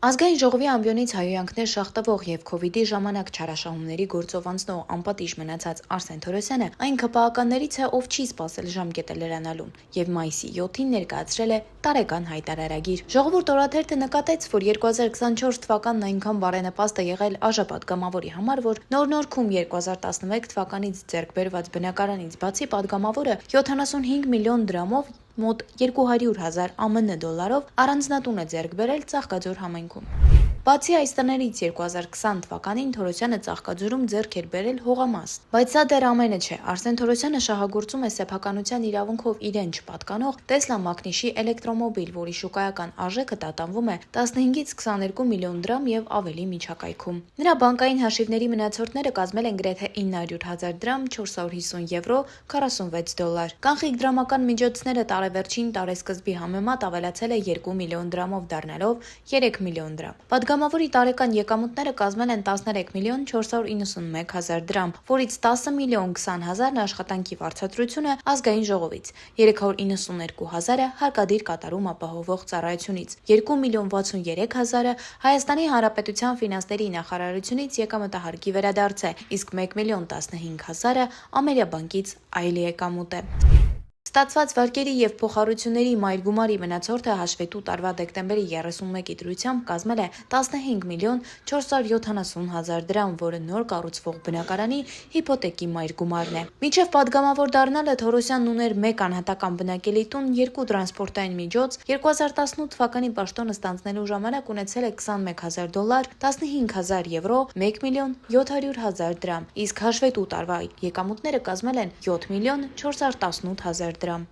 Ազգային ժողովի ամբիոնից հայհոյանքներ շաղտվող եւ քովիդի ժամանակ չարաշահումների գործով անցնող անպատիժ մնացած Արսեն Թորոսյանը այն ՔՊԱ-ականներից է, ով չի սպասել ժամկետը լրանալուն եւ մայիսի 7-ին ներկայացրել է տարեկան հայտարարագիր։ Ժողովուրդ օրաթերթը նկատեց, որ 2024 թվականն այնքան բարենպաստ է եղել ԱԺ-պատգամավորի համար, որ նոր-նորքում 2011 թվականից ձեռք բերված բնակարանից բացի պատգամավորը 75 միլիոն դրամով մոտ 200,000 ԱՄՆ դոլարով առանձնատուն է ձեռք բերել Ծաղկաձոր համայնքում։ Բացի այս տներից 2020 թվականին Թորոսյանը Ծաղկաձորում ձեռք էր բերել հողամաս։ Բայց սա դեռ ամենը չէ։ Արսեն Թորոսյանը շահագործում է սեփականության իրավունքով իրեն չպատկանող Տեսլա Մակնիշի էլեկտրոմոբիլ, որի շուկայական արժեքը տատանվում է 15-ից 22 միլիոն դրամ եւ ավելի միջակայքում։ Նրա բանկային հաշիվների մնացորդները կազմել են գրեթե 900,000 դրամ, 450 եվրո, 46 դոլար։ Կանխիկ դրամական միջոցները տարեվերջին տարեսկզբի համեմատ ավելացել է 2 միլիոն դրամով դառնալով 3 միլիոն դրամ։ Պատգամավորի տարեկան եկամուտները կազմել են 13 միլիոն 491 հազար դրամ, որից 10 միլիոն 20 հազարն աշխատանքի վարձատրությունը ազգային ժողովից, 392 հազարը հարկադիր կատարում ապահովող ծառայությունից, 2 միլիոն 63 հազարը Հայաստանի Հանրապետության ֆինանսների նախարարությունից եկամտահարկի վերադարձ է, իսկ 1 միլիոն 15 հազարը Ամերիա բանկից այլ եկամուտ է։ Ստացված վարկերի եւ փոխառությունների մայրգումարի մնացորդը հաշվետու տարվա դեկտեմբերի 31-ի դրությամբ կազմել է 15 միլիոն 470 հազար դրամ, որը նոր կառուցվող բնակարանի հիփոթեկի մայրգումարն է։ Մինչև պատգամավոր դառնալը Թորոսյանն ուներ 1 անհատական բնակելի տուն, 2 տրանսպորտային միջոց, 2018 թվականի պաշտոնը ստանձնելու ժամանակ ունեցել է 21,000 դոլար, 15,000 եվրո, 1 միլիոն 700 հազար դրամ, իսկ հաշվետու տարվա եկամուտները կազմել են 7 միլիոն 418 հազար դրամ։